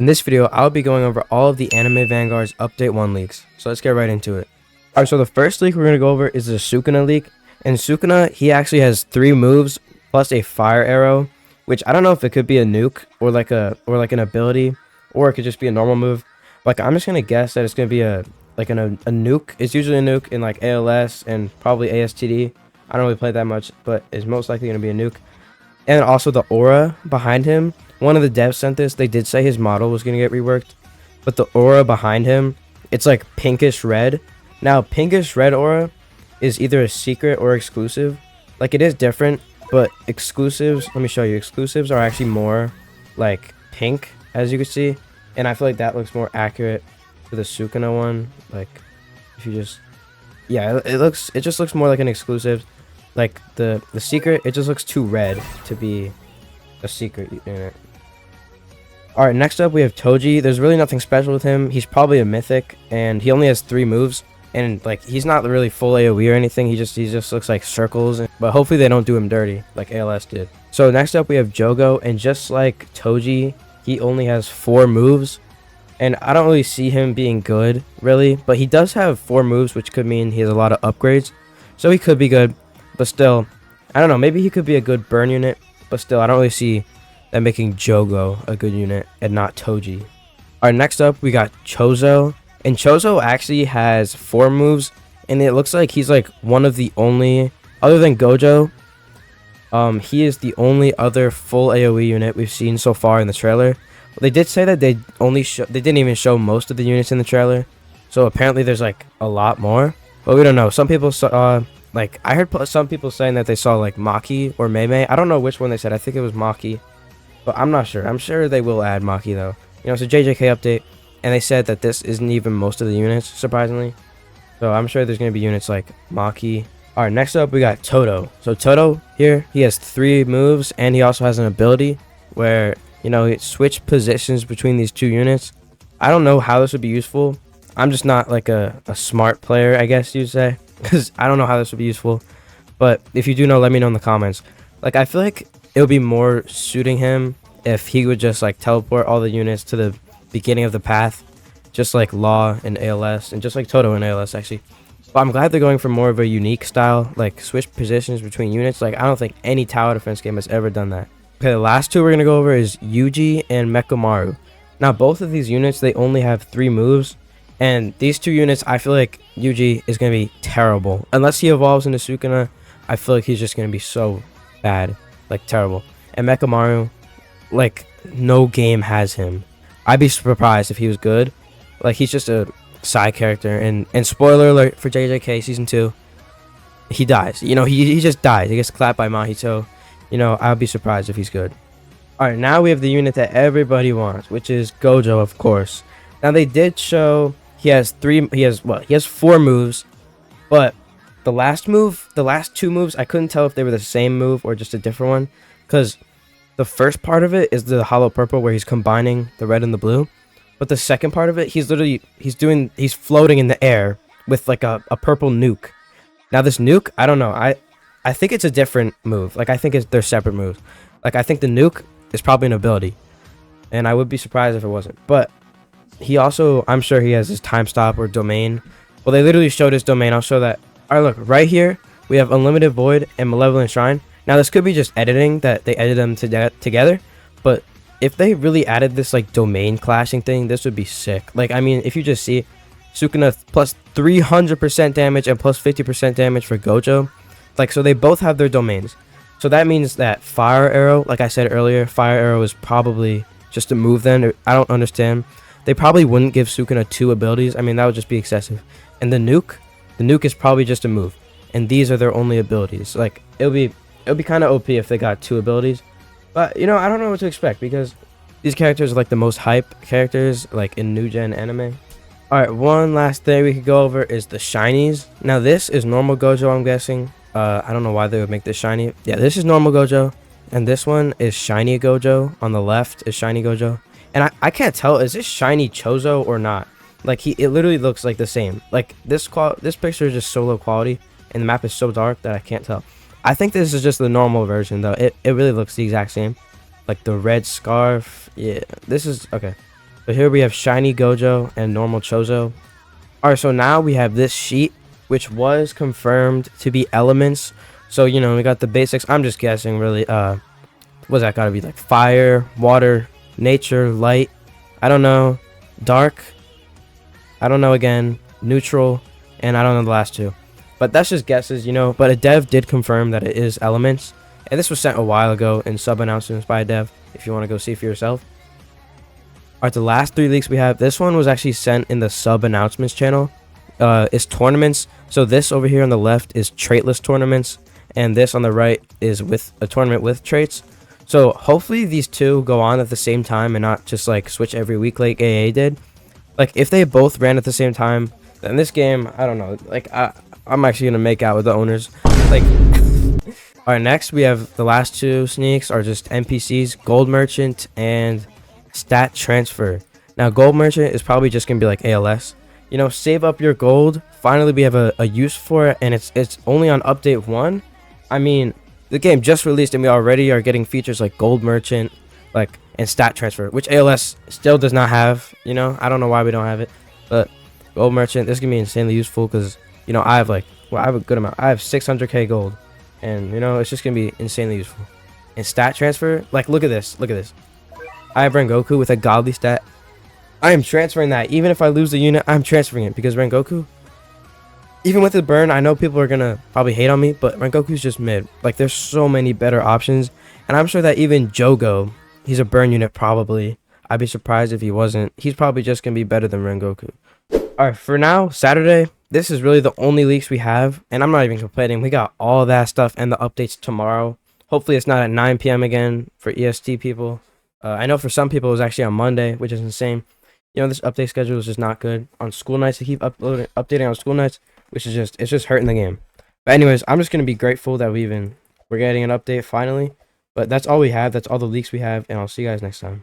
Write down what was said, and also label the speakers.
Speaker 1: In this video, I'll be going over all of the Anime Vanguards Update 1 leaks. So let's get right into it. Alright, so the first leak we're going to go over is the Sukuna leak. And Sukuna, he actually has 3 moves plus a fire arrow, which I don't know if it could be a nuke or like an ability, or it could just be a normal move. Like, I'm just going to guess that it's going to be a nuke. It's usually a nuke in like ALS and probably ASTD. I don't really play that much, but it's most likely going to be a nuke. And also the aura behind him. One of the devs sent this. They did say his model was going to get reworked, but the aura behind him, it's like pinkish red. Now, pinkish red aura is either a secret or exclusive. Like, it is different, but exclusives, let me show you. Exclusives are actually more like pink, as you can see. And I feel like that looks more accurate to the Sukuna one. Like, if you just, yeah, it just looks more like an exclusive. Like the secret, it just looks too red to be a secret unit. Alright, next up we have Toji. There's really nothing special with him. He's probably a mythic, and he only has 3 moves. And like, he's not really full AoE or anything. He just looks like circles. But hopefully they don't do him dirty like ALS did. So next up we have Jogo, and just like Toji, he only has 4 moves. And I don't really see him being good, really. But he does have 4 moves, which could mean he has a lot of upgrades. So he could be good. But still, I don't know. Maybe he could be a good burn unit. But still, I don't really see that making Jogo a good unit and not Toji. Alright, next up, we got Chozo. And Chozo actually has 4 moves. And it looks like he's like one of the only, other than Gojo, he is the only other full AoE unit we've seen so far in the trailer. They did say that they didn't even show most of the units in the trailer. So apparently there's like a lot more. But we don't know. Some people saw, like, I heard some people saying that they saw like Maki or Mei. I don't know which one they said. I think it was Maki. But I'm not sure. I'm sure they will add Maki though. You know, it's a JJK update. And they said that this isn't even most of the units, surprisingly. So I'm sure there's going to be units like Maki. Alright, next up we got Todo. So Todo here, he has 3 moves. And he also has an ability where, you know, he switch positions between these 2 units. I don't know how this would be useful. I'm just not like a smart player, I guess you'd say. Because I don't know how this would be useful. But if you do know, let me know in the comments. Like, I feel like it would be more suiting him if he would just like teleport all the units to the beginning of the path, just like Law and ALS, and just like Todo and ALS actually. But I'm glad they're going for more of a unique style, like switch positions between units. Like, I don't think any tower defense game has ever done that. Okay, the last 2 we're gonna go over is Yuji and Mechamaru. Now, both of these units, they only have 3 moves, and these 2 units, I feel like Yuji is gonna be terrible unless he evolves into Sukuna. I feel like he's just gonna be so bad, like terrible. And Mechamaru, like, no game has him. I'd be surprised if he was good. Like, he's just a side character. And spoiler alert for JJK Season 2, he dies. You know, he just dies. He gets clapped by Mahito. You know, I'd be surprised if he's good. Alright, now we have the unit that everybody wants, which is Gojo, of course. Now, they did show he has 4 moves. But the last 2 moves, I couldn't tell if they were the same move or just a different one. Because the first part of it is the hollow purple, where he's combining the red and the blue. But the second part of it, he's floating in the air with like a purple nuke. Now, this nuke, I don't know. I think it's a different move. Like, I think they're separate moves. Like, I think the nuke is probably an ability. And I would be surprised if it wasn't. But he also, I'm sure he has his time stop or domain. Well, they literally showed his domain. I'll show that. Alright, look, right here, we have Unlimited Void and Malevolent Shrine. Now, this could be just editing, that they edited them together, but if they really added this like domain clashing thing, this would be sick. Like, I mean, if you just see Sukuna plus 300% damage and plus 50% damage for Gojo, like, so they both have their domains. So that means that Fire Arrow, like I said earlier, Fire Arrow is probably just a move then. I don't understand. They probably wouldn't give Sukuna 2 abilities. I mean, that would just be excessive. And the nuke is probably just a move. And these are their only abilities. Like, it would be kind of OP if they got 2 abilities. But, you know, I don't know what to expect, because these characters are like the most hype characters like in new gen anime. Alright, one last thing we could go over is the shinies. Now, this is normal Gojo, I'm guessing. I don't know why they would make this shiny. Yeah, this is normal Gojo. And this one is shiny Gojo. On the left is shiny Gojo. And I can't tell, is this shiny Chozo or not? Like, it literally looks like the same. Like, this picture is just so low quality, and the map is so dark that I can't tell. I think this is just the normal version though. It really looks the exact same. Like the red scarf. Yeah, this is okay. So here we have shiny Gojo and normal Chozo. Alright, so now we have this sheet, which was confirmed to be elements. So, you know, we got the basics. I'm just guessing, really. What's that gotta be? Like fire, water, nature, light. I don't know. Dark. I don't know again. Neutral. And I don't know the last two. But that's just guesses, you know. But a dev did confirm that it is elements. And this was sent a while ago in sub announcements by a dev, if you want to go see for yourself. Alright, the last 3 leaks we have. This one was actually sent in the sub announcements channel. It's tournaments. So this over here on the left is traitless tournaments. And this on the right is with a tournament with traits. So hopefully these two go on at the same time and not just like switch every week like AA did. Like if they both ran at the same time, then this game, I don't know. Like I'm actually gonna make out with the owners. Like alright, next we have the last 2 sneaks are just NPCs, Gold Merchant and Stat Transfer. Now Gold Merchant is probably just gonna be like ALS. You know, save up your gold. Finally we have a use for it, and it's only on update 1. I mean, the game just released and we already are getting features like Gold Merchant, like, and Stat Transfer, which ALS still does not have. You know, I don't know why we don't have it, but Gold Merchant, this is gonna be insanely useful because, you know, I have like, well, I have a good amount. I have 600k gold, and you know, it's just gonna be insanely useful. And Stat Transfer, like, look at this, look at this. I have Rengoku with a godly stat. I am transferring that. Even if I lose the unit, I'm transferring it because Rengoku, even with the burn, I know people are gonna probably hate on me, but Rengoku's just mid. Like, there's so many better options, and I'm sure that even Jogo, he's a burn unit probably. I'd be surprised if he wasn't. He's probably just gonna be better than Rengoku. Alright, for now, Saturday, this is really the only leaks we have, and I'm not even complaining. We got all that stuff and the updates tomorrow. Hopefully it's not at 9 p.m. again for EST people. I know for some people it was actually on Monday, which is insane. You know, this update schedule is just not good. On school nights, to keep updating on school nights, which is just, it's just hurting the game. But anyways, I'm just gonna be grateful that we're getting an update finally. But that's all we have. That's all the leaks we have, and I'll see you guys next time.